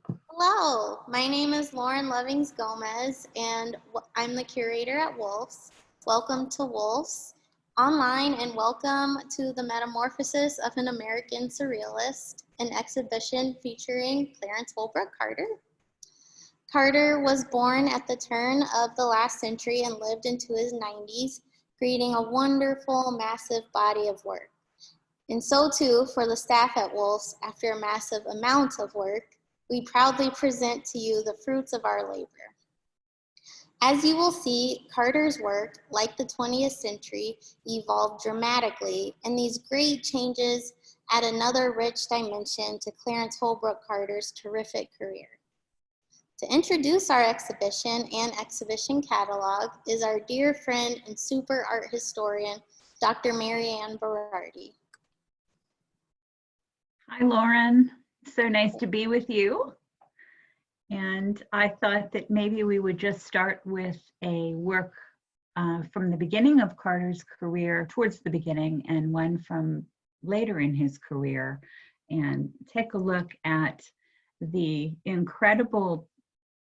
Hello, my name is Lauren Lovings Gomez, and I'm the curator at Wolf's. Welcome to Wolf's Online, and welcome to the Metamorphosis of an American Surrealist, an exhibition featuring Clarence Holbrook Carter. Carter was born at the turn of the last century and lived into his 90s, creating a wonderful, massive body of work. And so too for the staff at Wolf's, after a massive amount of work, we proudly present to you the fruits of our labor. As you will see, Carter's work, like the 20th century, evolved dramatically, and these great changes add another rich dimension to Clarence Holbrook Carter's terrific career. To introduce our exhibition and exhibition catalog is our dear friend and super art historian, Dr. Marianne Berardi. Hi, Lauren. So nice to be with you. And I thought that maybe we would just start with a work from the beginning of Carter's career, towards the beginning, and one from later in his career, and take a look at the incredible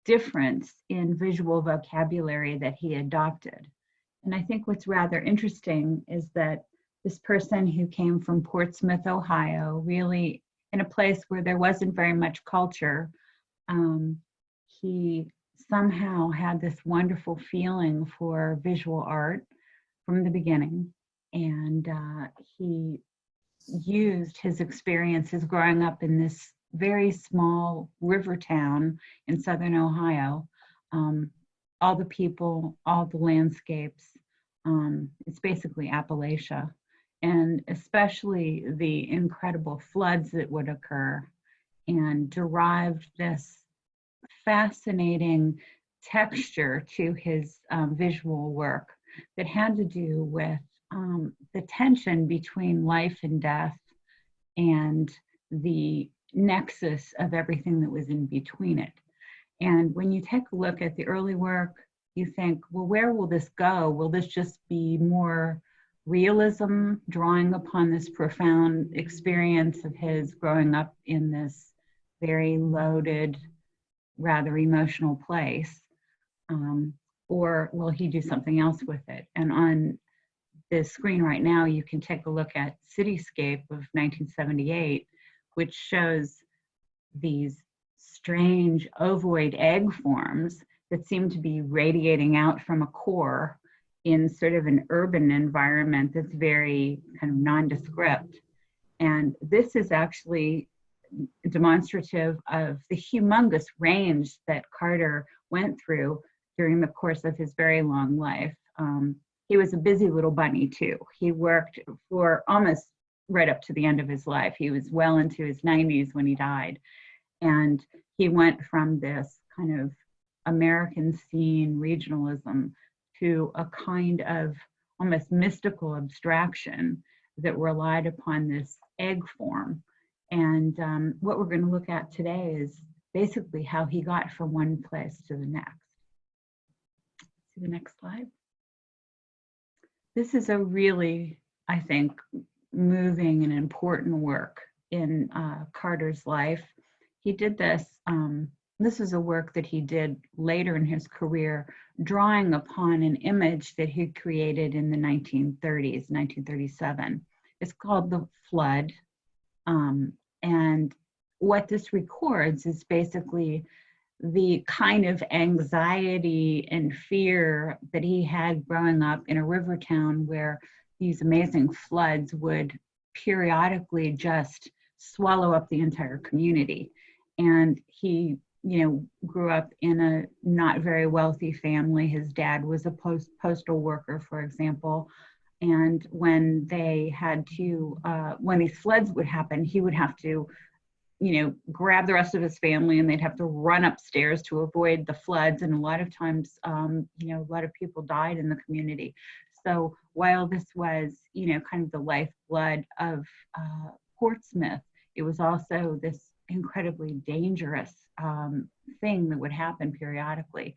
difference in visual vocabulary that he adopted. And I think what's rather interesting is that this person who came from Portsmouth, Ohio, really in a place where there wasn't very much culture, he somehow had this wonderful feeling for visual art from the beginning. And he used his experiences growing up in this very small river town in southern Ohio, all the people, all the landscapes. It's basically Appalachia. And especially the incredible floods that would occur, and derived this fascinating texture to his visual work that had to do with the tension between life and death and the nexus of everything that was in between it. And when you take a look at the early work, you think, well, where will this go? Will this just be more realism, drawing upon this profound experience of his growing up in this very loaded, rather emotional place? Or will he do something else with it? And on the screen right now, you can take a look at Cityscape of 1978, which shows these strange ovoid egg forms that seem to be radiating out from a core in sort of an urban environment that's very kind of nondescript. And this is actually demonstrative of the humongous range that Carter went through during the course of his very long life. He was a busy little bunny too. He worked for almost right up to the end of his life. He was well into his 90s when he died. And he went from this kind of American scene regionalism to a kind of almost mystical abstraction that relied upon this egg form. And what we're going to look at today is basically how he got from one place to the next. See the next slide. This is a really, I think, moving and important work in Carter's life. He did this. This is a work that he did later in his career, drawing upon an image that he created in the 1930s, 1937. It's called The Flood. And what this records is basically the kind of anxiety and fear that he had growing up in a river town where these amazing floods would periodically just swallow up the entire community. And he grew up in a not very wealthy family. His dad was a postal worker, for example. And when they had to, when these floods would happen, he would have to, grab the rest of his family and they'd have to run upstairs to avoid the floods. And a lot of times, a lot of people died in the community. So while this was, kind of the lifeblood of Portsmouth, it was also this incredibly dangerous thing that would happen periodically.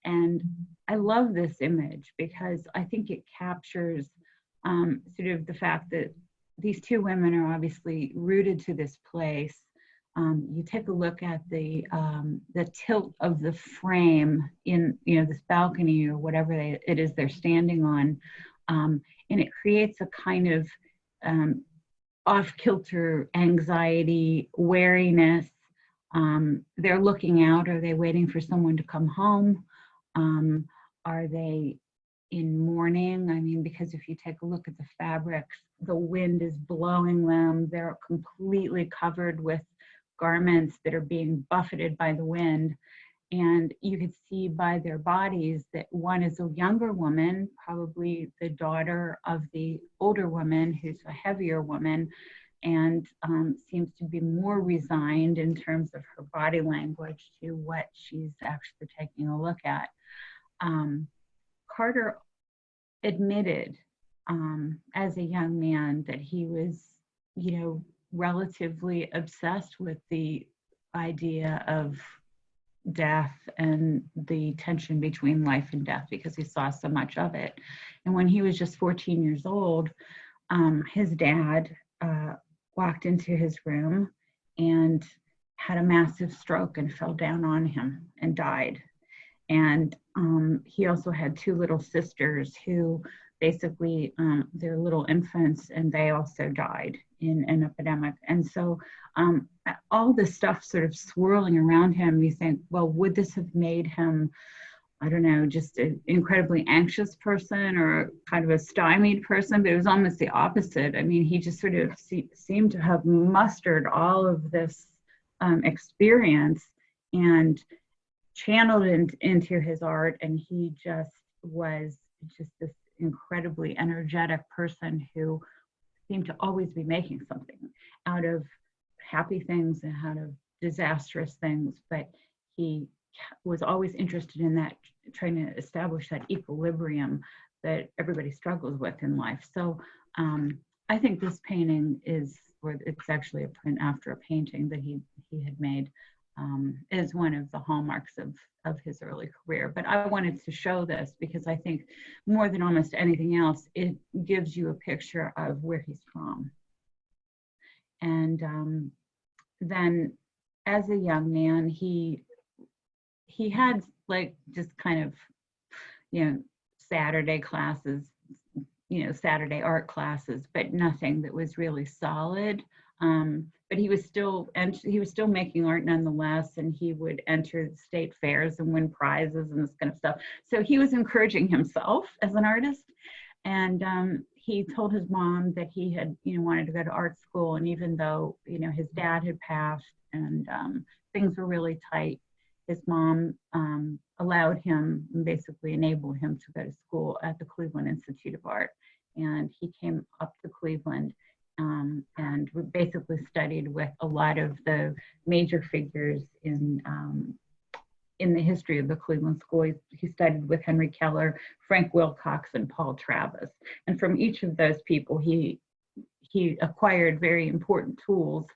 And I love this image because I think it captures sort of the fact that these two women are obviously rooted to this place you take a look at the tilt of the frame in, this balcony or whatever it is they're standing on, and it creates a kind of off-kilter anxiety, wariness. They're looking out. Are they waiting for someone to come home? Are they in mourning? I mean, because if you take a look at the fabrics, the wind is blowing them. They're completely covered with garments that are being buffeted by the wind. And you could see by their bodies that one is a younger woman, probably the daughter of the older woman, who's a heavier woman, and seems to be more resigned in terms of her body language to what she's actually taking a look at. Carter admitted as a young man that he was, relatively obsessed with the idea of death and the tension between life and death because he saw so much of it. And when he was just 14 years old, his dad walked into his room and had a massive stroke and fell down on him and died. And he also had two little sisters who basically, they're little infants, and they also died in an epidemic. And so all this stuff sort of swirling around him, you think, well, would this have made him, I don't know, just an incredibly anxious person or kind of a stymied person? But it was almost the opposite. I mean, he just sort of seemed to have mustered all of this experience and channeled into his art, and he just was just this incredibly energetic person who seemed to always be making something out of happy things and out of disastrous things, but he was always interested in that, trying to establish that equilibrium that everybody struggles with in life. So I think this painting is, or it's actually a print after a painting that he had made, is one of the hallmarks of his early career. But I wanted to show this because I think more than almost anything else, it gives you a picture of where he's from. And then as a young man, he had like just kind of, Saturday classes, Saturday art classes, but nothing that was really solid. But he was still making art nonetheless, and he would enter state fairs and win prizes and this kind of stuff. So he was encouraging himself as an artist, and he told his mom that he had, wanted to go to art school, and even though, his dad had passed and things were really tight, his mom allowed him, basically enabled him to go to school at the Cleveland Institute of Art, and he came up to Cleveland. And we basically studied with a lot of the major figures in the history of the Cleveland School. He studied with Henry Keller, Frank Wilcox, and Paul Travis. And from each of those people, he acquired very important tools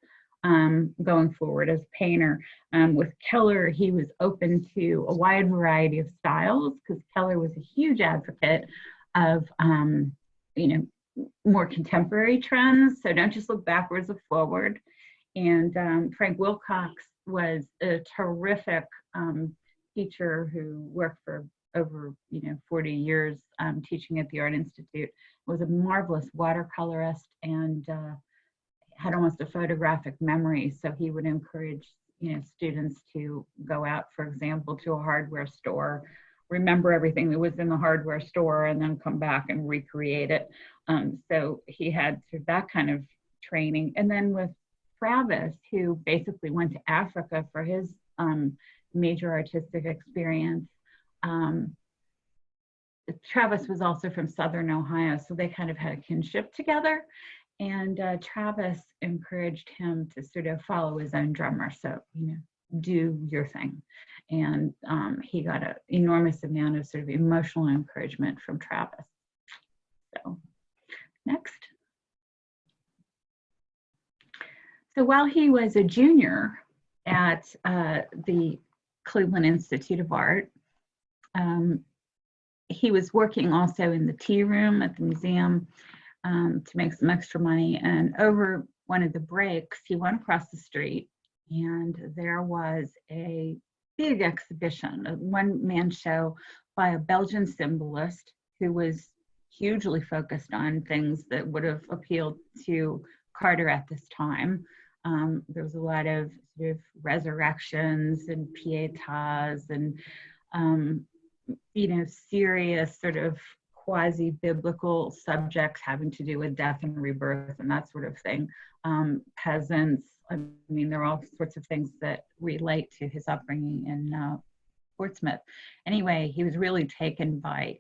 going forward as a painter. With Keller, he was open to a wide variety of styles because Keller was a huge advocate of, more contemporary trends. So don't just look backwards or forward. And Frank Wilcox was a terrific teacher who worked for over 40 years teaching at the Art Institute, was a marvelous watercolorist and had almost a photographic memory. So he would encourage students to go out, for example, to a hardware store, remember everything that was in the hardware store, and then come back and recreate it. So he had that kind of training. And then with Travis, who basically went to Africa for his major artistic experience, Travis was also from Southern Ohio, so they kind of had a kinship together. And Travis encouraged him to sort of follow his own drummer. So, do your thing. And he got an enormous amount of sort of emotional encouragement from Travis. So next. So while he was a junior at the Cleveland Institute of Art, he was working also in the tea room at the museum to make some extra money. And over one of the breaks, he went across the street and there was a big exhibition, a one-man show by a Belgian symbolist who was hugely focused on things that would have appealed to Carter at this time. There was a lot of sort of resurrections and pietas and serious sort of quasi-biblical subjects having to do with death and rebirth and that sort of thing. Peasants, I mean, there are all sorts of things that relate to his upbringing in Portsmouth. Anyway, he was really taken by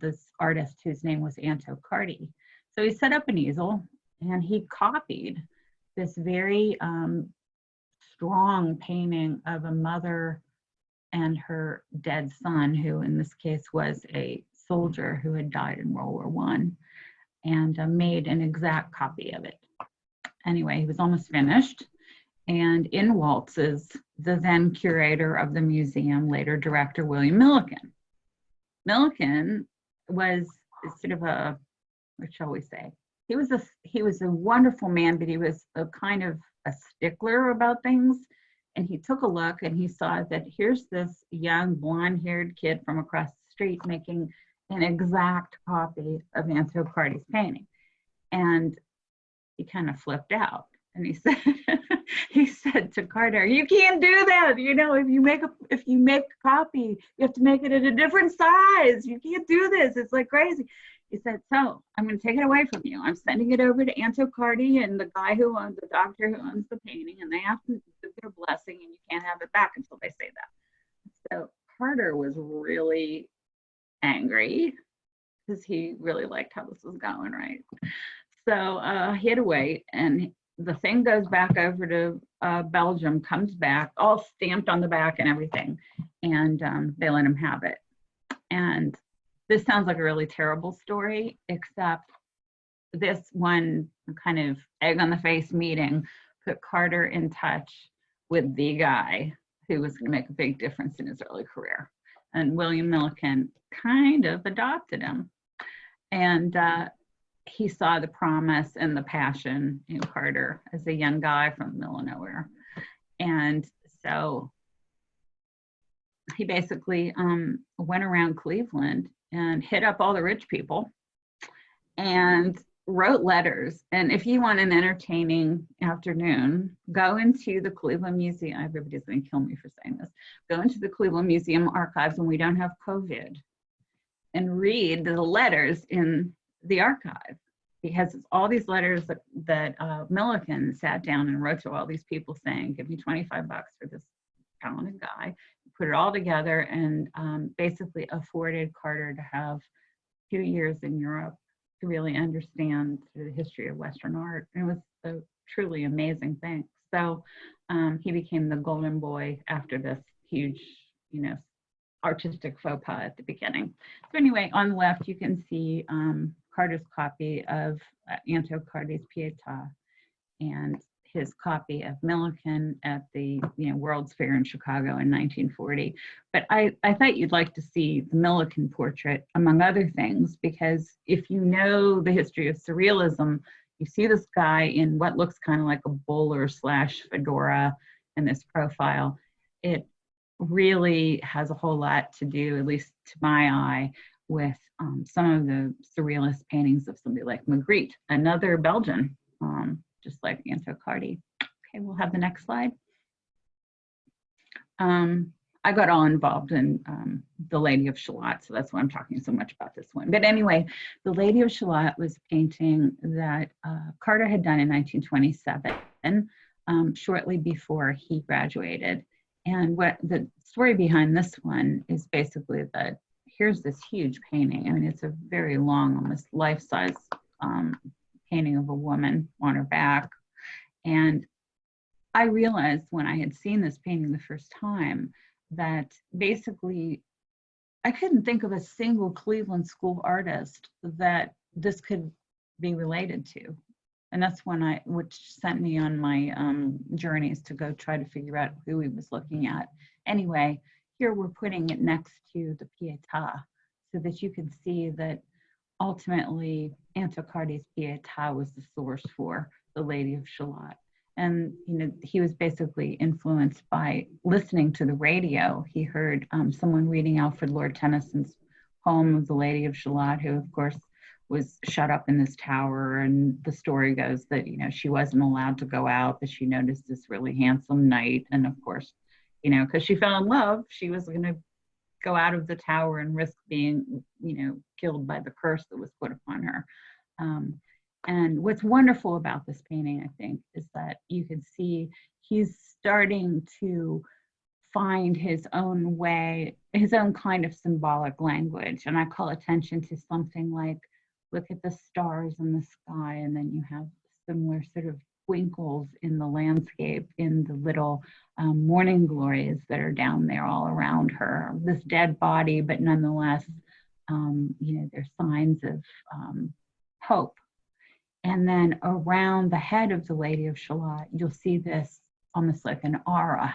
this artist whose name was Anto Cardi. So he set up an easel and he copied this very strong painting of a mother and her dead son, who in this case was a soldier who had died in World War I, and made an exact copy of it. Anyway, he was almost finished. And in waltzes the then curator of the museum, later director, William Millikan. Millikan was sort of a, what shall we say? He was a wonderful man, but he was a kind of a stickler about things. And he took a look and he saw that here's this young blonde-haired kid from across the street making an exact copy of Anto Cardi's painting. And he kind of flipped out. And he said to Carter, "You can't do that. You know, if you make a copy, you have to make it at a different size. You can't do this. It's like crazy." He said, "So I'm going to take it away from you. I'm sending it over to Anto Cardi and the doctor who owns the painting, and they have to give their blessing, and you can't have it back until they say that." So Carter was really angry because he really liked how this was going, right? So he had to wait, and the thing goes back over to Belgium, comes back, all stamped on the back and everything, and they let him have it. And this sounds like a really terrible story, except this one kind of egg on the face meeting put Carter in touch with the guy who was going to make a big difference in his early career. And William Millikan kind of adopted him. And he saw the promise and the passion in Carter as a young guy from the middle of nowhere. And so he basically went around Cleveland and hit up all the rich people and wrote letters. And if you want an entertaining afternoon, go into the Cleveland Museum. Everybody's going to kill me for saying this. Go into the Cleveland Museum archives when we don't have COVID and read the letters in the archive, because it's all these letters that Millikan sat down and wrote to all these people saying, "Give me $25 for this talented guy." Put it all together and basically afforded Carter to have 2 years in Europe to really understand the history of Western art. And it was a truly amazing thing. So he became the golden boy after this huge, artistic faux pas at the beginning. So anyway, on the left, you can see Carter's copy of Anto Cardi's Pietà and his copy of Millikan at the World's Fair in Chicago in 1940. But I thought you'd like to see the Millikan portrait, among other things, because if you know the history of surrealism, you see this guy in what looks kind of like a bowler / fedora in this profile. It really has a whole lot to do, at least to my eye, with some of the surrealist paintings of somebody like Magritte, another Belgian, just like Anto Cardi. Okay, we'll have the next slide. I got all involved in The Lady of Shalott, so that's why I'm talking so much about this one. But anyway, The Lady of Shalott was a painting that Carter had done in 1927, shortly before he graduated. And what the story behind this one is basically that here's this huge painting. I mean, it's a very long, almost life-size painting of a woman on her back. And I realized when I had seen this painting the first time that basically I couldn't think of a single Cleveland school artist that this could be related to. And that's which sent me on my journeys to go try to figure out who he was looking at. Anyway, here we're putting it next to the Pietà so that you can see that ultimately Anto Cardi's Pietà was the source for The Lady of Shalott. And, he was basically influenced by listening to the radio. He heard someone reading Alfred Lord Tennyson's poem of The Lady of Shalott, who, of course, was shut up in this tower. And the story goes that, she wasn't allowed to go out, but she noticed this really handsome knight. And of course, because she fell in love, she was going to go out of the tower and risk being, killed by the curse that was put upon her. And what's wonderful about this painting, I think, is that you can see he's starting to find his own way, his own kind of symbolic language. And I call attention to something like, look at the stars in the sky, and then you have similar sort of twinkles in the landscape, in the little morning glories that are down there all around her. This dead body, but nonetheless, there's signs of hope. And then around the head of the Lady of Shalott, you'll see this almost like an aura.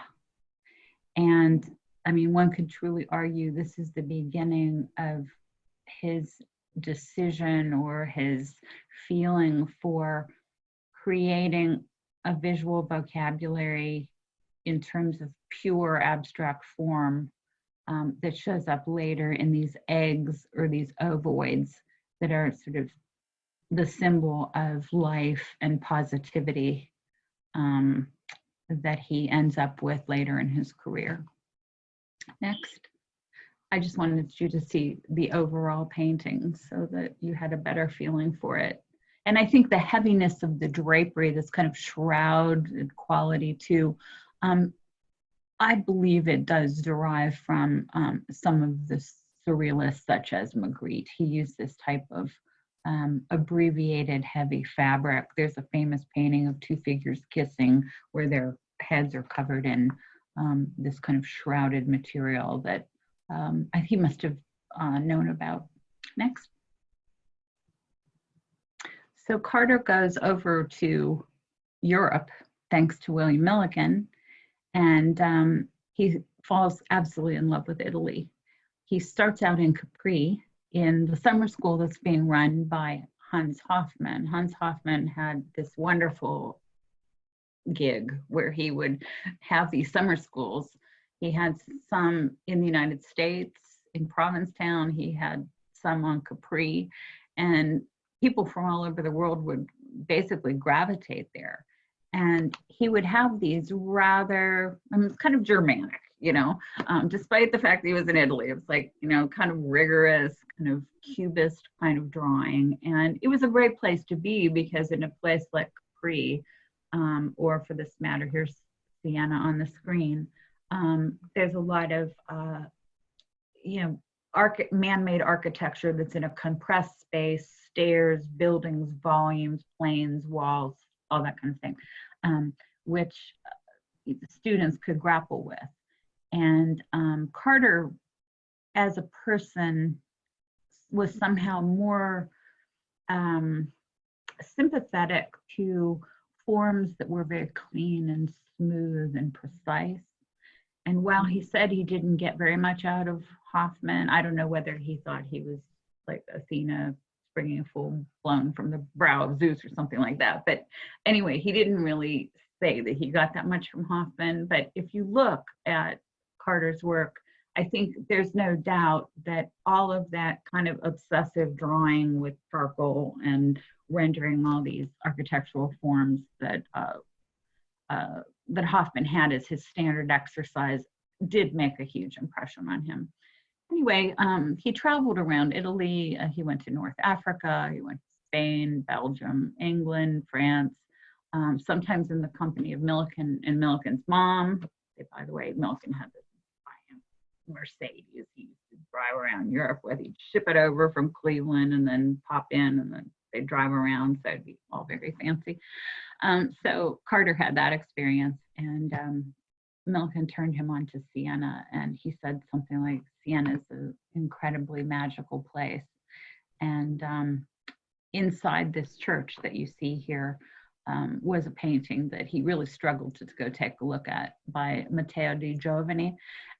And I mean, one could truly argue this is the beginning of his decision or his feeling for creating a visual vocabulary in terms of pure abstract form that shows up later in these eggs or these ovoids that are sort of the symbol of life and positivity that he ends up with later in his career. Next, I just wanted you to see the overall painting so that you had a better feeling for it. And I think the heaviness of the drapery, this kind of shroud quality too, I believe it does derive from some of the surrealists such as Magritte. He used this type of abbreviated heavy fabric. There's a famous painting of two figures kissing where their heads are covered in this kind of shrouded material that he must have known about. Next. So Carter goes over to Europe thanks to William Millikan, and he falls absolutely in love with Italy. He starts out in Capri in the summer school that's being run by Hans Hofmann. Hans Hofmann had this wonderful gig where he would have these summer schools. He had some in the United States, in Provincetown. He had some on Capri, and people from all over the world would basically gravitate there. And he would have these rather, kind of Germanic, despite the fact that he was in Italy. It was like, kind of rigorous, kind of cubist kind of drawing. And it was a great place to be because in a place like Capri, or for this matter, here's Siena on the screen, there's a lot of, man-made architecture that's in a compressed space, stairs, buildings, volumes, planes, walls, all that kind of thing, which students could grapple with. And Carter, as a person, was somehow more sympathetic to forms that were very clean and smooth and precise. And while he said he didn't get very much out of Hofmann, I don't know whether he thought he was like Athena springing full blown from the brow of Zeus or something like that. But anyway, he didn't really say that he got that much from Hofmann. But if you look at Carter's work, I think there's no doubt that all of that kind of obsessive drawing with charcoal and rendering all these architectural forms that that Hofmann had as his standard exercise did make a huge impression on him. Anyway, he traveled around Italy. He went to North Africa. He went to Spain, Belgium, England, France, sometimes in the company of Millikan and Millikan's mom. By the way, Millikan had this Mercedes he used to drive around Europe with. He'd ship it over from Cleveland and then pop in, and then they'd drive around, so it'd be all very fancy. So Carter had that experience, and Millikan turned him on to Siena, and he said something like, Siena is an incredibly magical place. And inside this church that you see here was a painting that he really struggled to go take a look at by Matteo di Giovanni.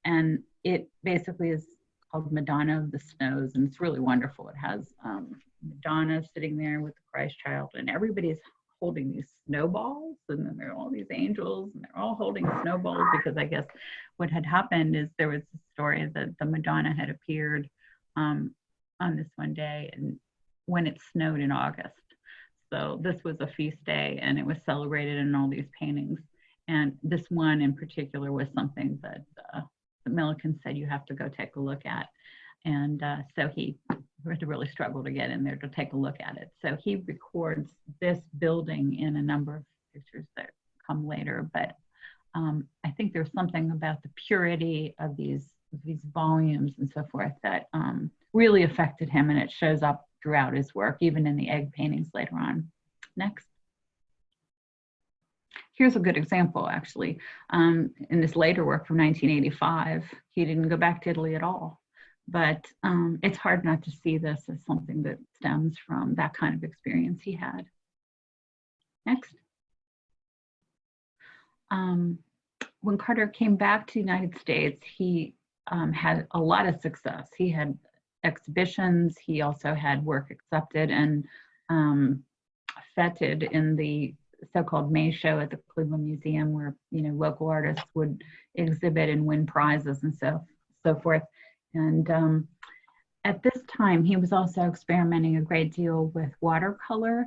And it basically is called Madonna of the Snows, and it's really wonderful. It has Madonna sitting there with the Christ child, and everybody's holding these snowballs, and then there are all these angels, and they're all holding snowballs, because I guess what had happened is there was a story that the Madonna had appeared on this one day, and when it snowed in August. So this was a feast day, and it was celebrated in all these paintings. And this one in particular was something that Milliken said you have to go take a look at. And so he had to really struggle to get in there to take a look at it. So he records this building in a number of pictures that come later. But I think there's something about the purity of these volumes and so forth that really affected him, and it shows up throughout his work, even in the egg paintings later on. Next. Here's a good example, actually. In this later work from 1985, he didn't go back to Italy at all. But it's hard not to see this as something that stems from that kind of experience he had. Next. When Carter came back to the United States, he had a lot of success. He had exhibitions. He also had work accepted and feted in the so-called May show at the Cleveland Museum, where local artists would exhibit and win prizes and so forth. And at this time, he was also experimenting a great deal with watercolor.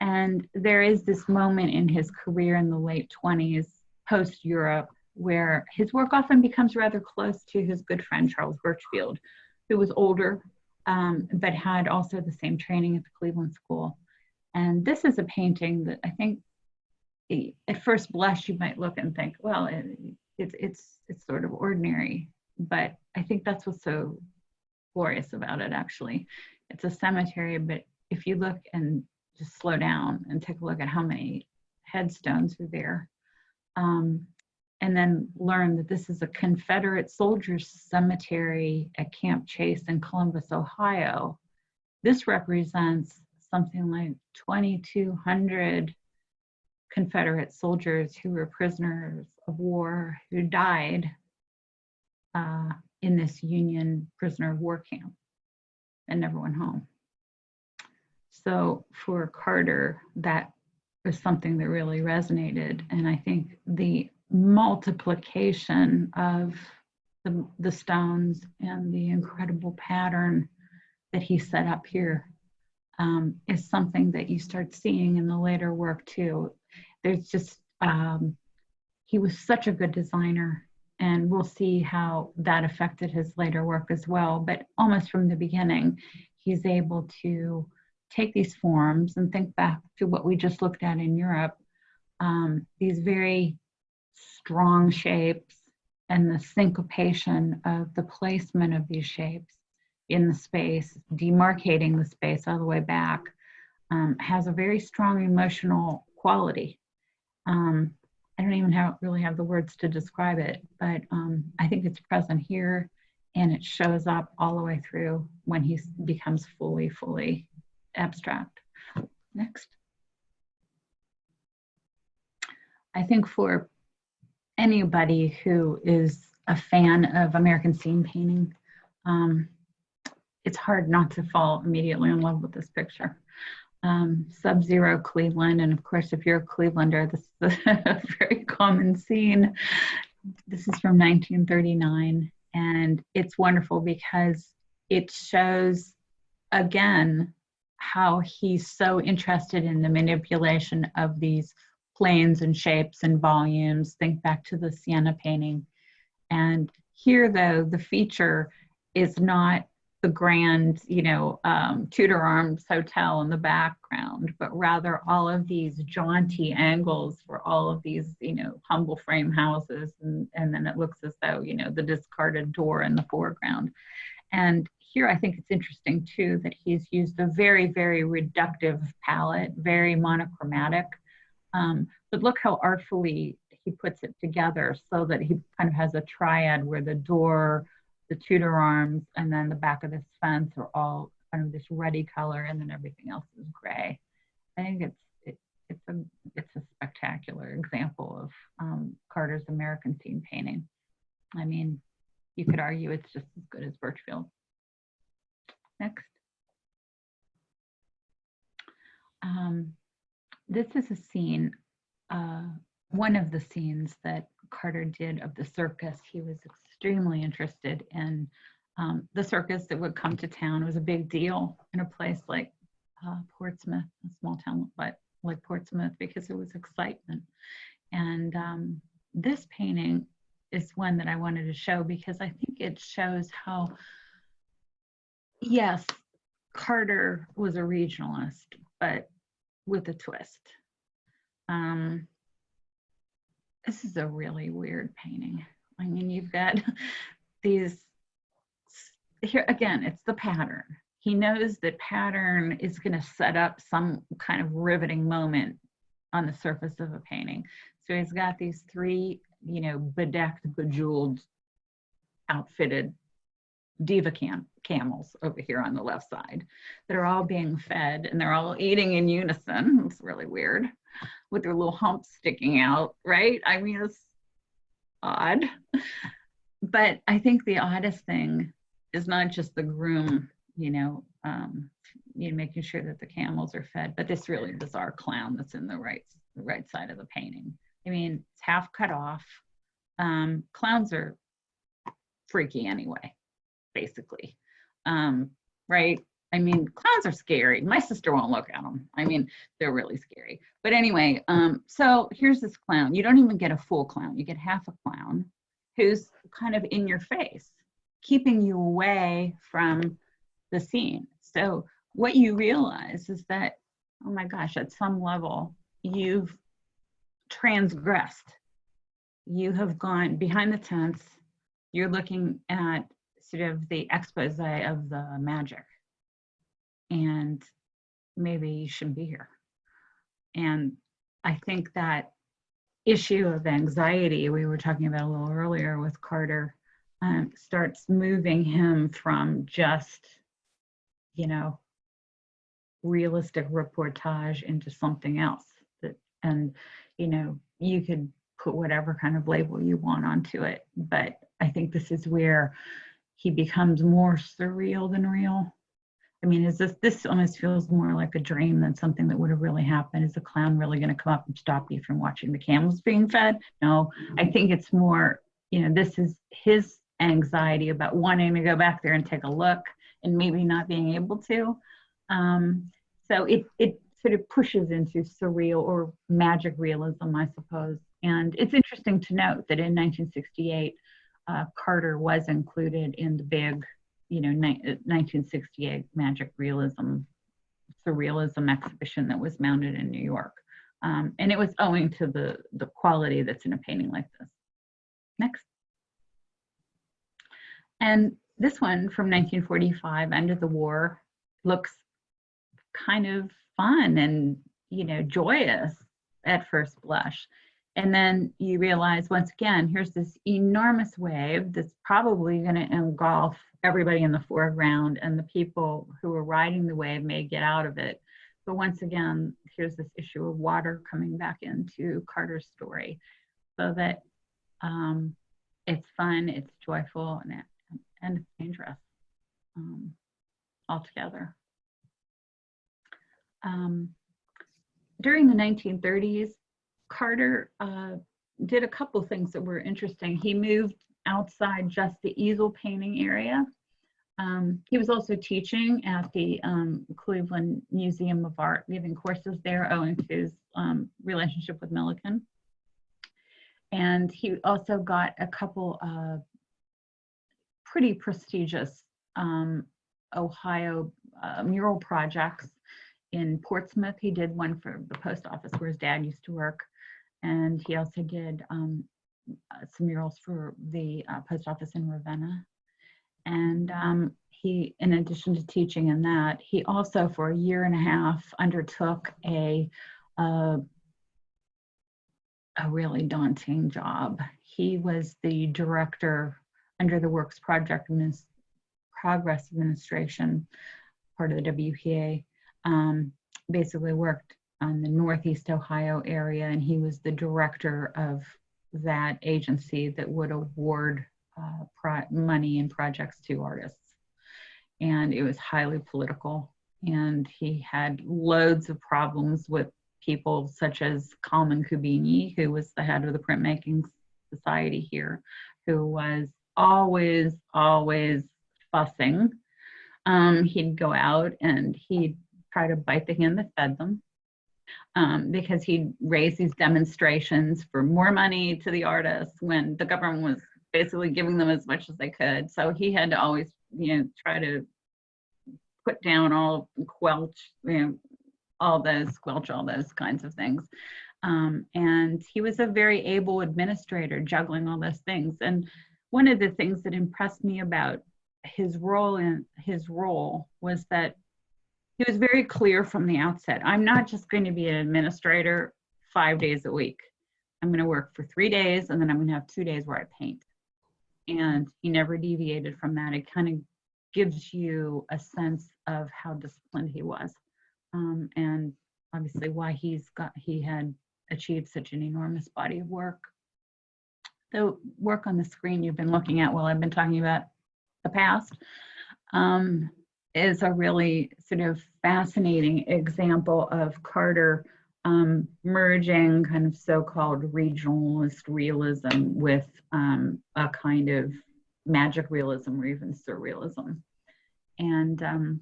And there is this moment in his career in the late 20s, post-Europe, where his work often becomes rather close to his good friend Charles Birchfield, who was older, but had also the same training at the Cleveland School. And this is a painting that I think, at first blush, you might look and think, well, it's sort of ordinary. But I think that's what's so glorious about it, actually. It's a cemetery, but if you look and just slow down and take a look at how many headstones are there, and then learn that this is a Confederate soldiers' cemetery at Camp Chase in Columbus, Ohio. This represents something like 2,200 Confederate soldiers who were prisoners of war who died in this Union prisoner of war camp and never went home. So for Carter, that was something that really resonated. And I think the multiplication of the stones and the incredible pattern that he set up here is something that you start seeing in the later work too. There's just, he was such a good designer, and we'll see how that affected his later work as well. But almost from the beginning, he's able to take these forms and think back to what we just looked at in Europe, these very strong shapes and the syncopation of the placement of these shapes in the space, demarcating the space all the way back, has a very strong emotional quality. I don't even really have the words to describe it, but I think it's present here, and it shows up all the way through when he becomes fully abstract. Next. I think for anybody who is a fan of American scene painting, it's hard not to fall immediately in love with this picture. Sub-Zero Cleveland, and of course, if you're a Clevelander, this is a very common scene. This is from 1939, and it's wonderful because it shows, again, how he's so interested in the manipulation of these planes and shapes and volumes. Think back to the Sienna painting. And here, though, the feature is not the grand, Tudor Arms Hotel in the background, but rather all of these jaunty angles for all of these, humble frame houses. And then it looks as though, the discarded door in the foreground. And here, I think it's interesting, too, that he's used a very, very reductive palette, very monochromatic. But look how artfully he puts it together so that he kind of has a triad where the door, the Tudor arms, and then the back of this fence are all kind of this ruddy color, and then everything else is gray. I think it's a spectacular example of Carter's American scene painting. I mean, you could argue it's just as good as Birchfield. Next. this is a scene, one of the scenes that Carter did of the circus. He was extremely interested in the circus that would come to town. It was a big deal in a place like Portsmouth, a small town like Portsmouth, because it was excitement. And this painting is one that I wanted to show because I think it shows how, yes, Carter was a regionalist, but with a twist. This is a really weird painting. I mean, you've got these, here again, it's the pattern. He knows that pattern is going to set up some kind of riveting moment on the surface of a painting. So he's got these three, bedecked, bejeweled, outfitted diva camels over here on the left side that are all being fed, and they're all eating in unison. It's really weird, with their little humps sticking out, right? I mean, it's odd. But I think the oddest thing is not just the groom, making sure that the camels are fed, but this really bizarre clown that's in the right side of the painting. I mean, it's half cut off. Clowns are freaky anyway, basically, right? I mean, clowns are scary. My sister won't look at them. I mean, they're really scary. But anyway, so here's this clown. You don't even get a full clown. You get half a clown who's kind of in your face, keeping you away from the scene. So what you realize is that, oh my gosh, at some level, you've transgressed. You have gone behind the tents. You're looking at sort of the expose of the magic. And maybe you shouldn't be here. And I think that issue of anxiety we were talking about a little earlier with Carter starts moving him from just, realistic reportage into something else. You could put whatever kind of label you want onto it. But I think this is where he becomes more surreal than real. I mean, this almost feels more like a dream than something that would have really happened. Is the clown really going to come up and stop you from watching the camels being fed? No, I think it's more, this is his anxiety about wanting to go back there and take a look and maybe not being able to. So it sort of pushes into surreal or magic realism, I suppose. And it's interesting to note that in 1968, Carter was included in the big 1968 magic realism, surrealism exhibition that was mounted in New York. And it was owing to the quality that's in a painting like this. Next. And this one from 1945, End of the War, looks kind of fun and, joyous at first blush. And then you realize, once again, here's this enormous wave that's probably going to engulf everybody in the foreground, and the people who are riding the wave may get out of it. But once again, here's this issue of water coming back into Carter's story, so that it's fun, it's joyful, and it's dangerous altogether. During the 1930s, Carter did a couple things that were interesting. He moved outside just the easel painting area. He was also teaching at the Cleveland Museum of Art, giving courses there owing to his relationship with Millikan. And he also got a couple of pretty prestigious Ohio mural projects. In Portsmouth, he did one for the post office where his dad used to work. And he also did some murals for the post office in Ravenna. And he, in addition to teaching in that, he also, for a year and a half, undertook a really daunting job. He was the director under the Works Progress Administration, part of the WPA. Basically worked on the Northeast Ohio area, and he was the director of that agency that would award money and projects to artists. And it was highly political, and he had loads of problems with people such as Kalman Kubini, who was the head of the printmaking society here, who was always fussing. He'd go out and he'd try to bite the hand that fed them, because he'd raise these demonstrations for more money to the artists when the government was basically giving them as much as they could. So he had to always, try to put down squelch all those kinds of things. And he was a very able administrator, juggling all those things. And one of the things that impressed me about his role was that he was very clear from the outset. I'm not just going to be an administrator 5 days a week. I'm going to work for 3 days, and then I'm going to have 2 days where I paint. And he never deviated from that. It kind of gives you a sense of how disciplined he was, and obviously why he had achieved such an enormous body of work. The work on the screen you've been looking at while I've been talking about the past is a really sort of fascinating example of Carter merging kind of so-called regionalist realism with a kind of magic realism or even surrealism. And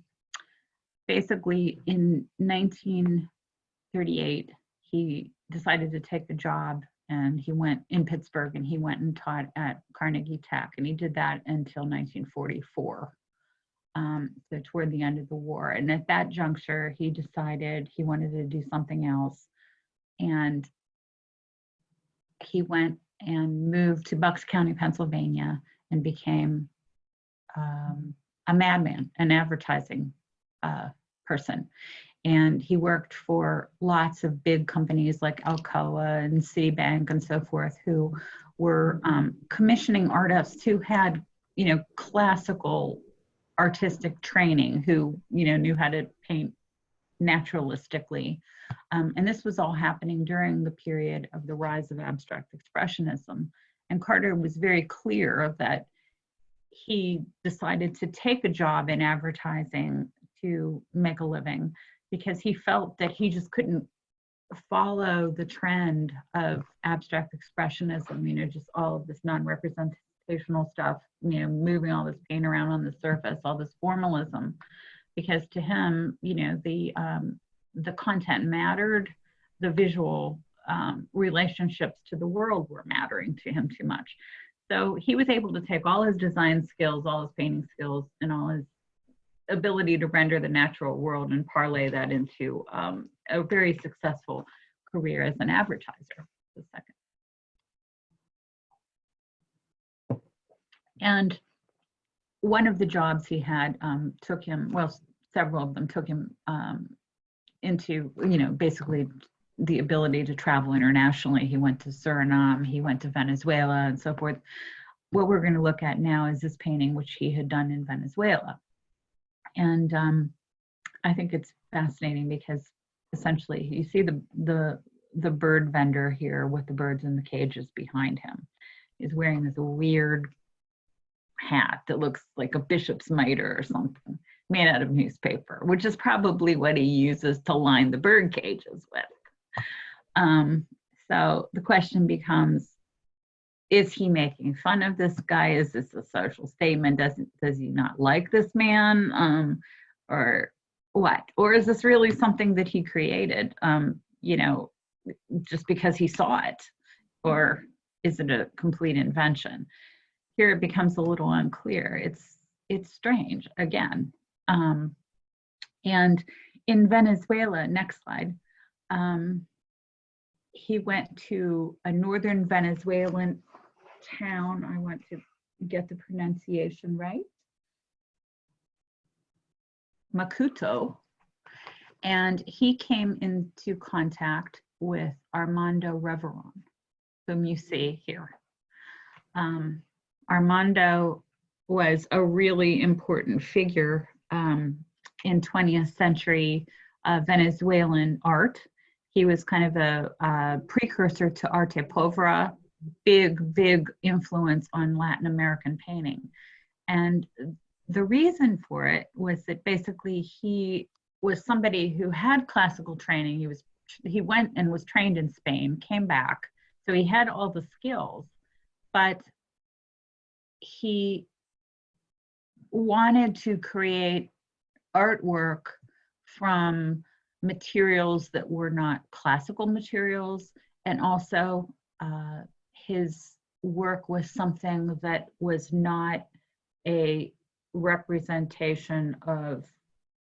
basically in 1938, he decided to take the job, and he went in Pittsburgh, and he went and taught at Carnegie Tech, and he did that until 1944. So toward the end of the war. And at that juncture, he decided he wanted to do something else. And he went and moved to Bucks County, Pennsylvania, and became a madman, an advertising person. And he worked for lots of big companies like Alcoa and Citibank and so forth, who were commissioning artists who had, classical artistic training, who knew how to paint naturalistically, and this was all happening during the period of the rise of abstract expressionism. And Carter was very clear that he decided to take a job in advertising to make a living, because he felt that he just couldn't follow the trend of abstract expressionism, just all of this non-representational stuff, moving all this paint around on the surface, all this formalism, because to him, the content mattered, the visual relationships to the world were mattering to him too much. So he was able to take all his design skills, all his painting skills, and all his ability to render the natural world and parlay that into a very successful career as an advertiser. And one of the jobs he had took him, well, several of them took him into, basically the ability to travel internationally. He went to Suriname, he went to Venezuela, and so forth. What we're going to look at now is this painting, which he had done in Venezuela. And I think it's fascinating because essentially you see the bird vendor here with the birds in the cages behind him. He's wearing this weird hat that looks like a bishop's mitre or something, made out of newspaper, which is probably what he uses to line the bird cages with. So the question becomes, is he making fun of this guy? Is this a social statement? Does he not like this man? Or what? Or is this really something that he created, just because he saw it? Or is it a complete invention? Here it becomes a little unclear. It's strange, again. And in Venezuela, next slide, he went to a northern Venezuelan town. I want to get the pronunciation right. Macuto. And he came into contact with Armando Reveron, whom you see here. Armando was a really important figure in 20th century Venezuelan art. He was kind of a precursor to arte povera, big influence on Latin American painting. And the reason for it was that basically he was somebody who had classical training. He was he went and was trained in Spain, came back. So he had all the skills, but he wanted to create artwork from materials that were not classical materials. And also his work was something that was not a representation of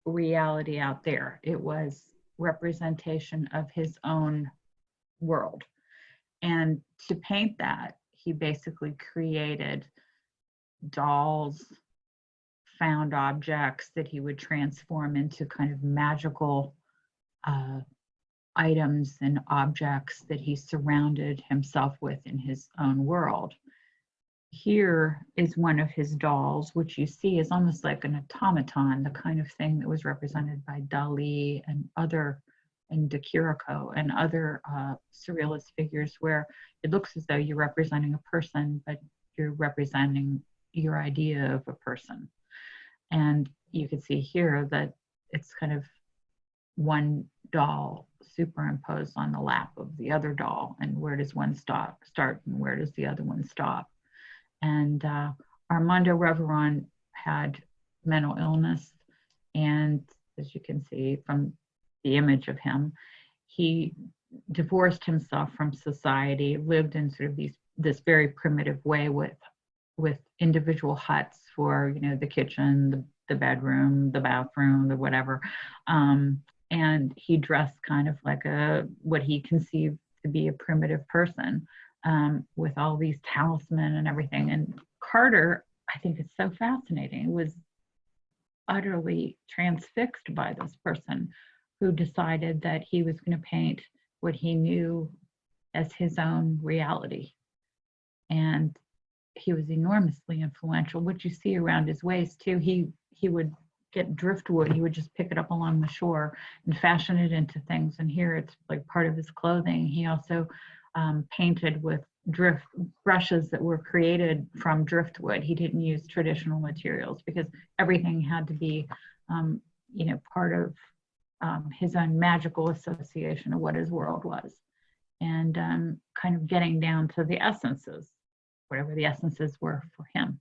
reality out there. It was representation of his own world. And to paint that, he basically created dolls, found objects that he would transform into kind of magical items and objects that he surrounded himself with in his own world. Here is one of his dolls, which you see is almost like an automaton, the kind of thing that was represented by Dali and De Chirico and other surrealist figures, where it looks as though you're representing a person, but you're representing your idea of a person. And you can see here that it's kind of one doll superimposed on the lap of the other doll, and where does one start and where does the other one stop? And Armando Reveron had mental illness, and as you can see from the image of him, he divorced himself from society, lived in sort of this very primitive way with individual huts for, you know, the kitchen, the bedroom, the bathroom, the whatever. And he dressed kind of like what he conceived to be a primitive person, with all these talisman and everything. And Carter, I think it's so fascinating, was utterly transfixed by this person who decided that he was going to paint what he knew as his own reality. And he was enormously influential. What you see around his waist too, he would get driftwood, he would just pick it up along the shore and fashion it into things. And here it's like part of his clothing. He also painted with drift brushes that were created from driftwood. He didn't use traditional materials because everything had to be, you know, part of his own magical association of what his world was. And kind of getting down to the essences, whatever the essences were for him.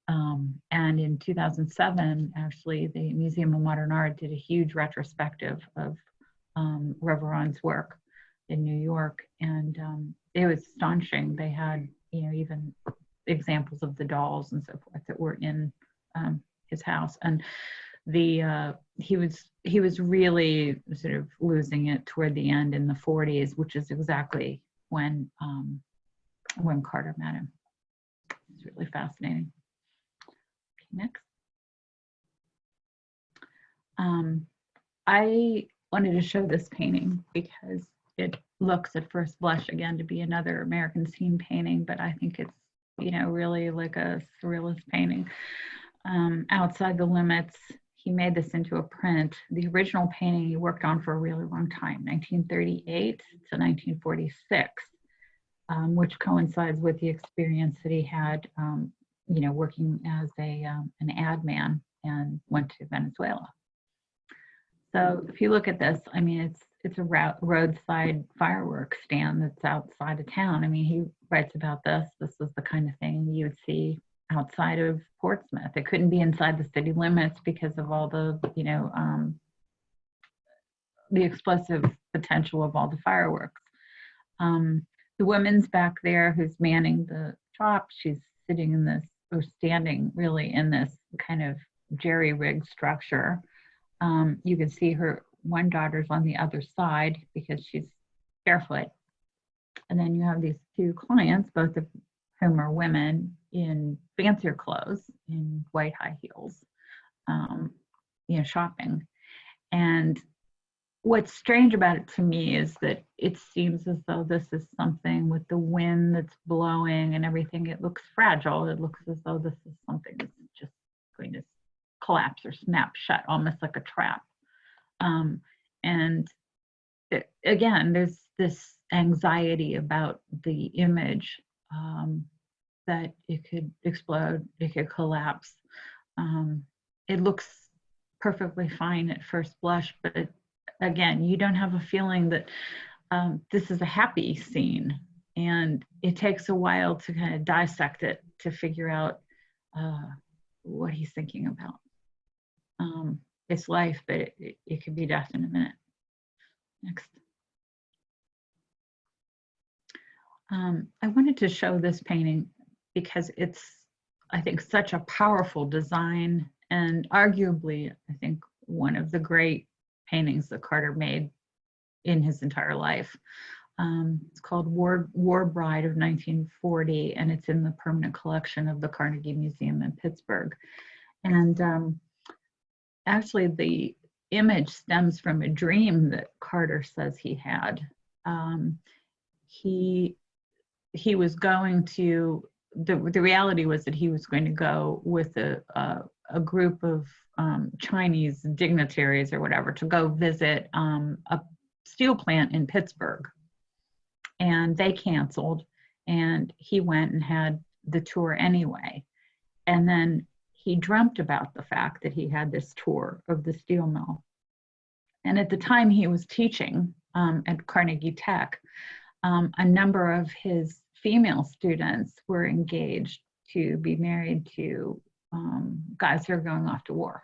And in 2007, actually, the Museum of Modern Art did a huge retrospective of Reveron's work in New York, and it was astonishing. They had, you know, even examples of the dolls and so forth that were in his house. And he was really sort of losing it toward the end in the 40s, which is exactly when Carter met him. It's really fascinating. Next. I wanted to show this painting because it looks at first blush again to be another American scene painting, but I think it's, you know, really like a surrealist painting. Outside the Limits, he made this into a print. The original painting he worked on for a really long time, 1938 to 1946, which coincides with the experience that he had you know, working as an ad man, and went to Venezuela. So if you look at this, I mean, it's a roadside fireworks stand that's outside of town. I mean, he writes about this. This is the kind of thing you would see outside of Portsmouth. It couldn't be inside the city limits because of all the, you know, the explosive potential of all the fireworks. The woman's back there who's manning the shop. She's sitting in this, or standing really in this kind of jerry-rigged structure. You can see her one daughter's on the other side because she's barefoot. And then you have these two clients, both of whom are women in fancier clothes, in white high heels, you know, shopping. And what's strange about it to me is that it seems as though this is something with the wind that's blowing and everything. It looks fragile. It looks as though this is something that's just going to collapse or snap shut, almost like a trap. And again, there's this anxiety about the image, that it could explode, it could collapse. It looks perfectly fine at first blush, but again, you don't have a feeling that this is a happy scene. And it takes a while to kind of dissect it to figure out what he's thinking about. It's life, but it could be death in a minute. Next. I wanted to show this painting because it's, I think, such a powerful design, and arguably, I think, one of the great paintings that Carter made in his entire life. It's called War Bride of 1940, and it's in the permanent collection of the Carnegie Museum in Pittsburgh. And actually, the image stems from a dream that Carter says he had. He was going to, the reality was that he was going to go with a group of Chinese dignitaries or whatever to go visit a steel plant in Pittsburgh. And they canceled, and he went and had the tour anyway. And then he dreamt about the fact that he had this tour of the steel mill. And at the time he was teaching at Carnegie Tech, a number of his female students were engaged to be married to guys who are going off to war.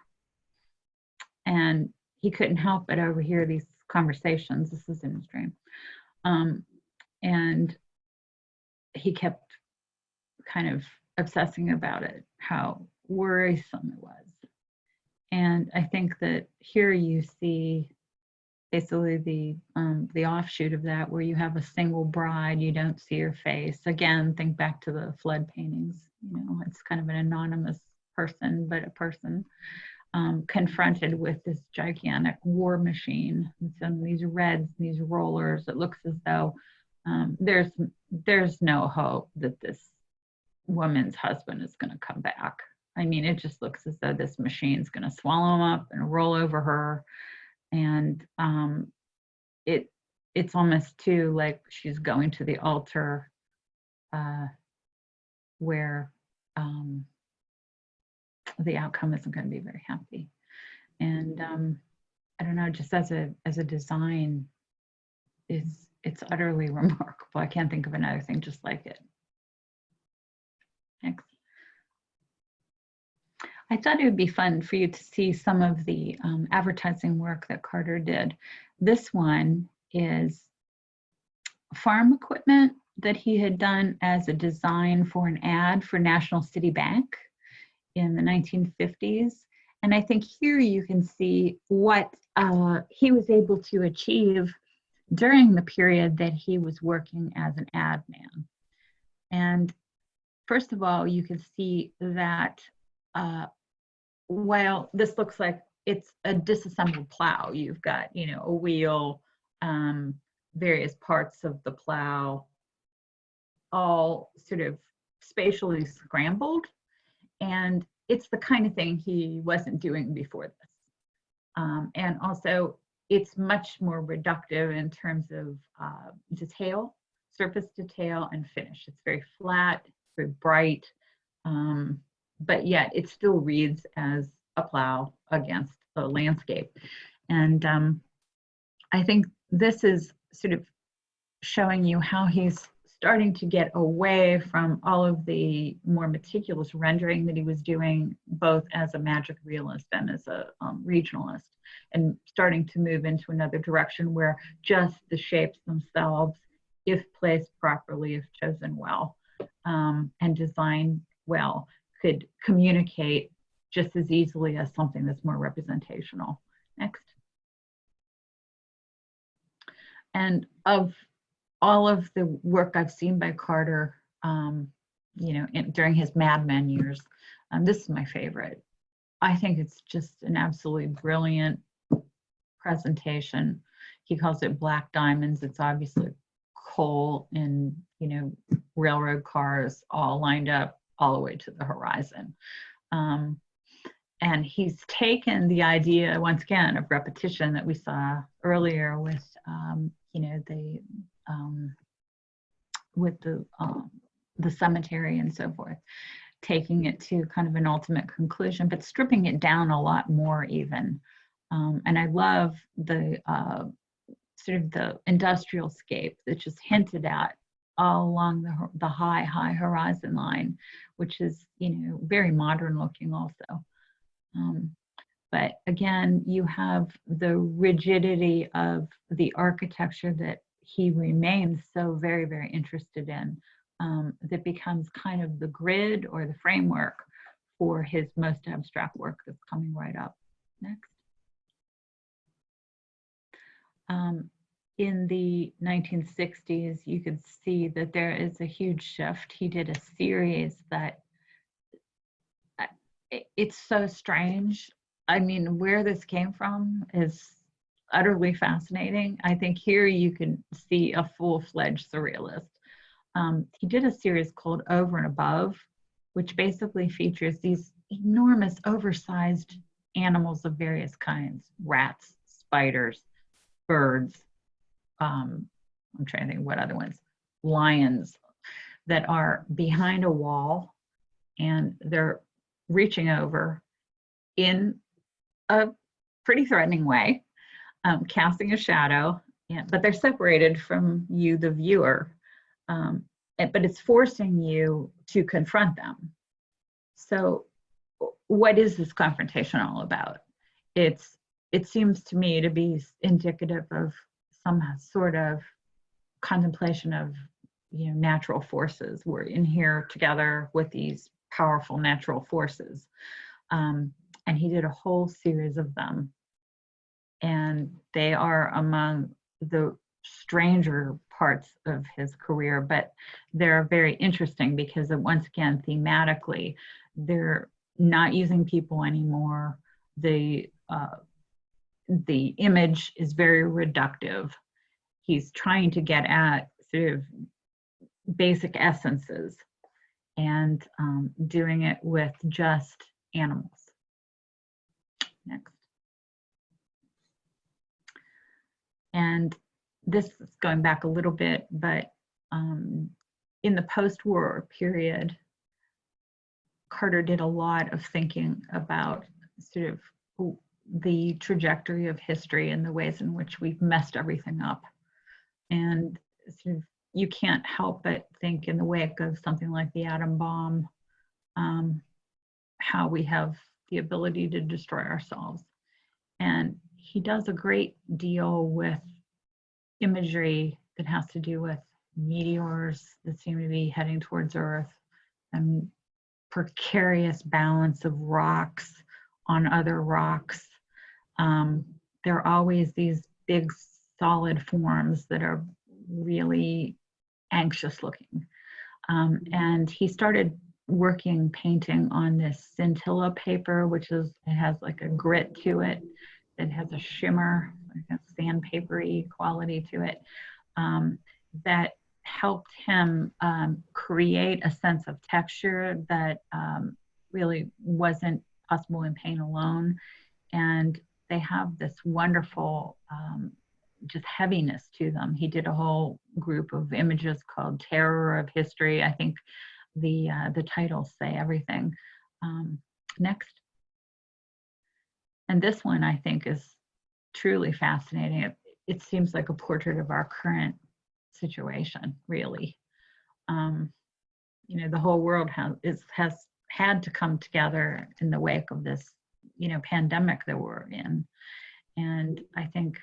And he couldn't help but overhear these conversations. This is in his dream. And he kept kind of obsessing about it, how worrisome it was. And I think that here you see basically the offshoot of that, where you have a single bride, you don't see her face. Again, think back to the flood paintings. You know, it's kind of an anonymous person, but a person confronted with this gigantic war machine. And so these reds, these rollers, it looks as though there's no hope that this woman's husband is going to come back. I mean, it just looks as though this machine's going to swallow him up and roll over her. And it's almost too like she's going to the altar where the outcome isn't going to be very happy. And I don't know, just as a design, it's utterly remarkable. I can't think of another thing just like it. Next. I thought it would be fun for you to see some of the advertising work that Carter did. This one is farm equipment that he had done as a design for an ad for National City Bank in the 1950s. And I think here you can see what he was able to achieve during the period that he was working as an ad man. And first of all, you can see that while this looks like it's a disassembled plow, you've got, you know, a wheel, various parts of the plow, all sort of spatially scrambled. And it's the kind of thing he wasn't doing before this. And also, it's much more reductive in terms of detail, surface detail, and finish. It's very flat, very bright, but yet it still reads as a plow against a landscape. And I think this is sort of showing you how he's starting to get away from all of the more meticulous rendering that he was doing, both as a magic realist and as a regionalist, and starting to move into another direction where just the shapes themselves, if placed properly, if chosen well, and designed well, could communicate just as easily as something that's more representational. Next. And of all of the work I've seen by Carter, you know, during his Mad Men years, this is my favorite. I think it's just an absolutely brilliant presentation. He calls it Black Diamonds. It's obviously coal and, you know, railroad cars all lined up all the way to the horizon. And he's taken the idea, once again, of repetition that we saw earlier with, you know, the cemetery and so forth, taking it to kind of an ultimate conclusion, but stripping it down a lot more even. And I love the sort of the industrial scape that's just hinted at all along the high horizon line, which is, very modern looking also. But again, you have the rigidity of the architecture that he remains so very, very interested in, that becomes kind of the grid or the framework for his most abstract work that's coming right up. Next. In the 1960s, you could see that there is a huge shift. He did a series that, it's so strange. I mean, where this came from is utterly fascinating. I think here you can see a full-fledged surrealist. He did a series called Over and Above, which basically features these enormous, oversized animals of various kinds: rats, spiders, birds. I'm trying to think what other ones. Lions, that are behind a wall, and they're reaching over in a pretty threatening way, casting a shadow, but they're separated from you, the viewer. But it's forcing you to confront them. So what is this confrontation all about? It seems to me to be indicative of some sort of contemplation of, natural forces. We're in here together with these powerful natural forces. And he did a whole series of them. And they are among the stranger parts of his career, but they're very interesting because, once again, thematically, they're not using people anymore. The image is very reductive. He's trying to get at sort of basic essences, and doing it with just animals. Next. And this is going back a little bit, but in the post-war period, Carter did a lot of thinking about sort of the trajectory of history and the ways in which we've messed everything up. And sort of, you can't help but think, in the wake of something like the atom bomb, how we have the ability to destroy ourselves. And he does a great deal with imagery that has to do with meteors that seem to be heading towards Earth, and precarious balance of rocks on other rocks. There are always these big solid forms that are really anxious looking. And he started painting on this scintilla paper, which it has like a grit to it. It has a shimmer, like a sandpapery quality to it, that helped him create a sense of texture that really wasn't possible in paint alone. And they have this wonderful just heaviness to them. He did a whole group of images called Terror of History. I think the titles say everything. Next. And this one, I think, is truly fascinating. It seems like a portrait of our current situation, really. The whole world has had to come together in the wake of this, pandemic that we're in. And I think,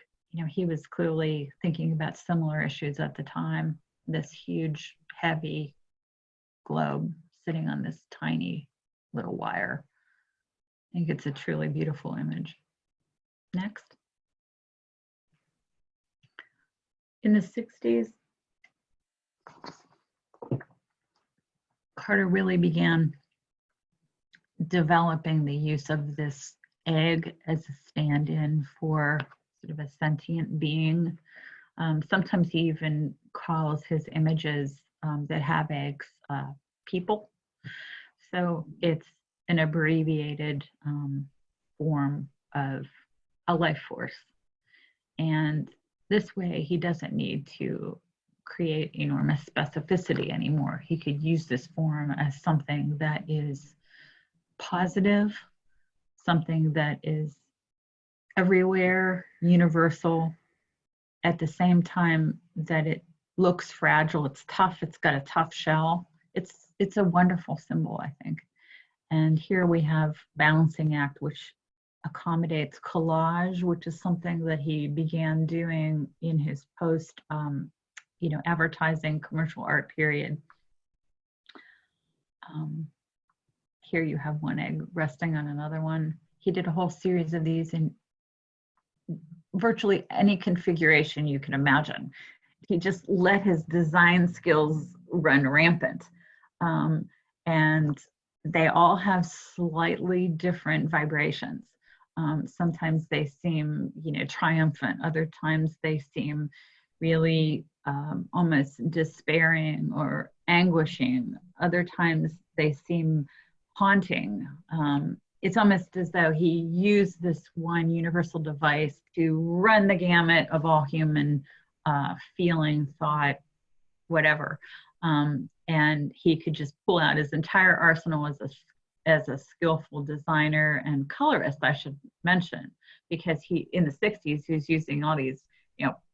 he was clearly thinking about similar issues at the time. This huge, heavy globe sitting on this tiny little wire. I think it's a truly beautiful image. Next. In the 60s, Carter really began developing the use of this egg as a stand-in for sort of a sentient being. Sometimes he even calls his images that have eggs people. So it's an abbreviated form of a life force. And this way, he doesn't need to create enormous specificity anymore. He could use this form as something that is positive, something that is everywhere, universal, at the same time that it looks fragile. It's tough. It's got a tough shell. It's a wonderful symbol, I think. And here we have balancing act, which accommodates collage, which is something that he began doing in his post, advertising commercial art period. Here you have one egg resting on another one. He did a whole series of these in virtually any configuration you can imagine. He just let his design skills run rampant. And they all have slightly different vibrations. Sometimes they seem, triumphant. Other times they seem really almost despairing or anguishing. Other times they seem haunting. It's almost as though he used this one universal device to run the gamut of all human feeling, thought, whatever. And he could just pull out his entire arsenal as a skillful designer and colorist, I should mention, because he, in the 60s, he was using all these,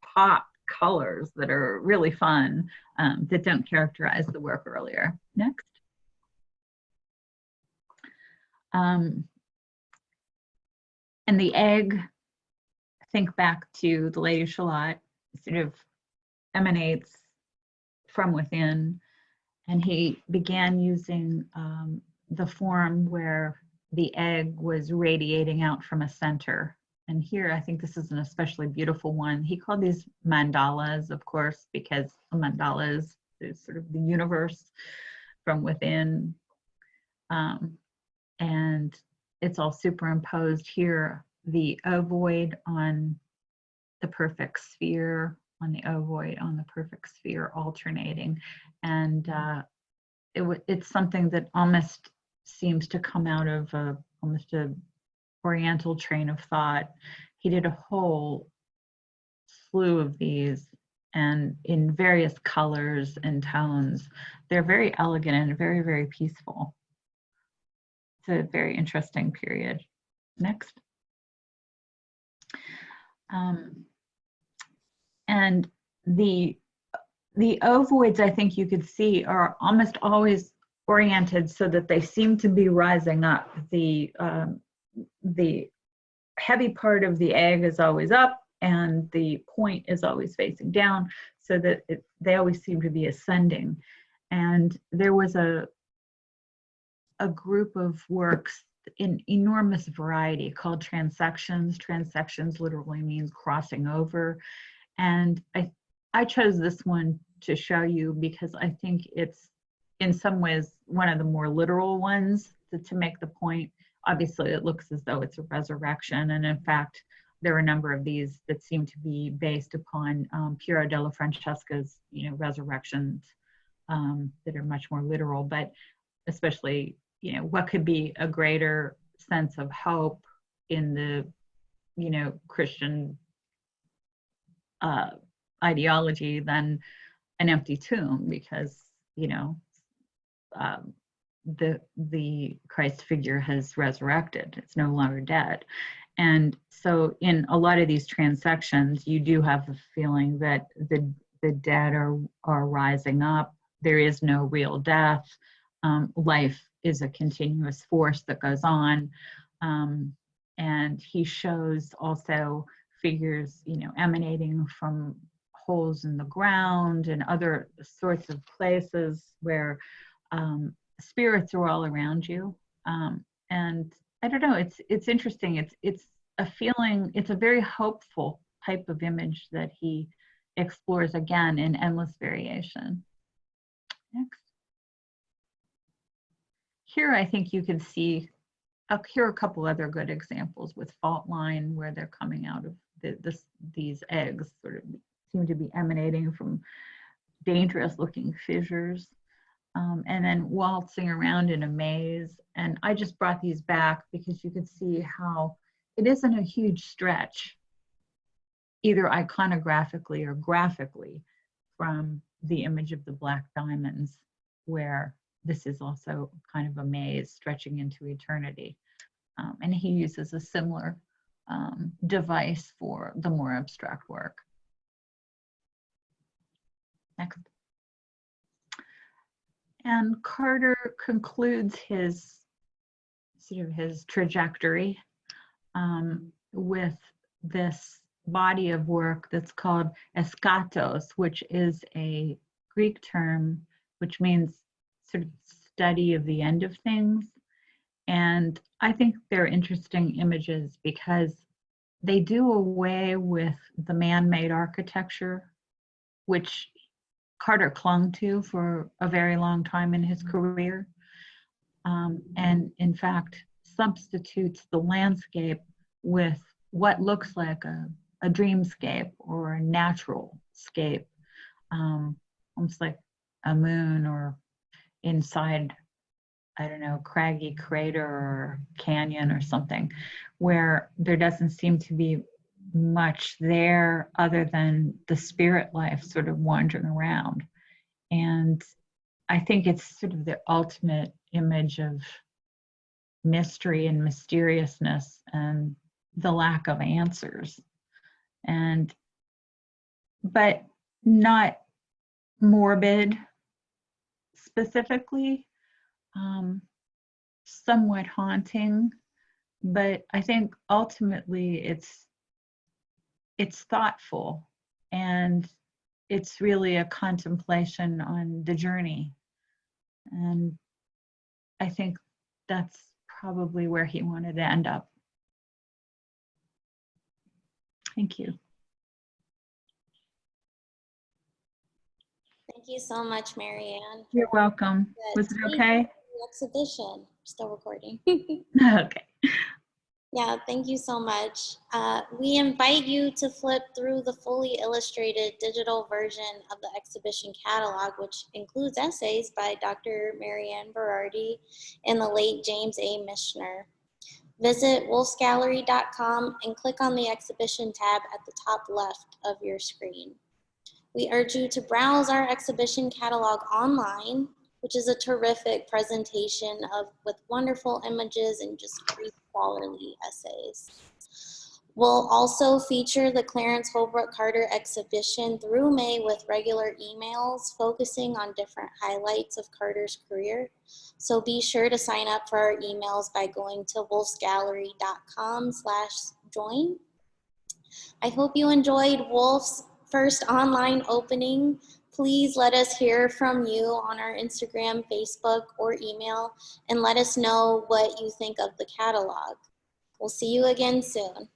pop colors that are really fun, that don't characterize the work earlier. Next. And the egg, think back to the Lady Shalott, sort of emanates from within. And he began using the form where the egg was radiating out from a center. And here, I think this is an especially beautiful one. He called these mandalas, of course, because a mandala is sort of the universe from within. And it's all superimposed here, the ovoid on the perfect sphere, on the ovoid on the perfect sphere, alternating. And it's something that almost seems to come out of almost a Oriental train of thought. He did a whole slew of these, and in various colors and tones. They're very elegant and very, very peaceful. It's a very interesting period. Next. And the ovoids, I think you could see, are almost always oriented so that they seem to be rising up. The heavy part of the egg is always up, and the point is always facing down, so that they always seem to be ascending. And there was a group of works in enormous variety called transections. Transections literally means crossing over. And I chose this one to show you because I think it's in some ways one of the more literal ones to make the point. Obviously, it looks as though it's a resurrection. And in fact, there are a number of these that seem to be based upon Piero della Francesca's, resurrections that are much more literal. But especially, what could be a greater sense of hope in the, Christian ideology than an empty tomb, because, the Christ figure has resurrected. It's no longer dead. And so in a lot of these transections, you do have the feeling that the dead are rising up. There is no real death. Life is a continuous force that goes on. And he shows also figures, emanating from holes in the ground and other sorts of places where spirits are all around you. And I don't know, it's interesting. It's a feeling, it's a very hopeful type of image that he explores again in endless variation. Next. Here I think you can see, here are a couple other good examples with fault line where they're coming out of these eggs sort of seem to be emanating from dangerous looking fissures. And then waltzing around in a maze. And I just brought these back because you can see how it isn't a huge stretch, either iconographically or graphically, from the image of the black diamonds, where this is also kind of a maze stretching into eternity. And he uses a similar device for the more abstract work. Next. And Carter concludes his trajectory with this body of work that's called eskatos, which is a Greek term which means sort of study of the end of things. And I think they're interesting images because they do away with the man-made architecture, which Carter clung to for a very long time in his career, and in fact substitutes the landscape with what looks like a dreamscape or a natural scape, almost like a moon or inside, I don't know, craggy crater or canyon or something, where there doesn't seem to be much there other than the spirit life sort of wandering around. And I think it's sort of the ultimate image of mystery and mysteriousness and the lack of answers. But not morbid specifically, somewhat haunting, but I think ultimately it's thoughtful, and it's really a contemplation on the journey. And I think that's probably where he wanted to end up. Thank you. Thank you so much, Marianne. You're welcome. Was it okay? Exhibition. Still recording. Okay. Yeah, thank you so much. We invite you to flip through the fully illustrated digital version of the exhibition catalog, which includes essays by Dr. Marianne Berardi and the late James A. Michener. Visit wolfsgallery.com and click on the exhibition tab at the top left of your screen. We urge you to browse our exhibition catalog online, which is a terrific presentation with wonderful images and just great scholarly essays. We'll also feature the Clarence Holbrook Carter exhibition through May with regular emails focusing on different highlights of Carter's career. So be sure to sign up for our emails by going to wolfsgallery.com/join. I hope you enjoyed Wolf's first online opening. Please let us hear from you on our Instagram, Facebook, or email, and let us know what you think of the catalog. We'll see you again soon.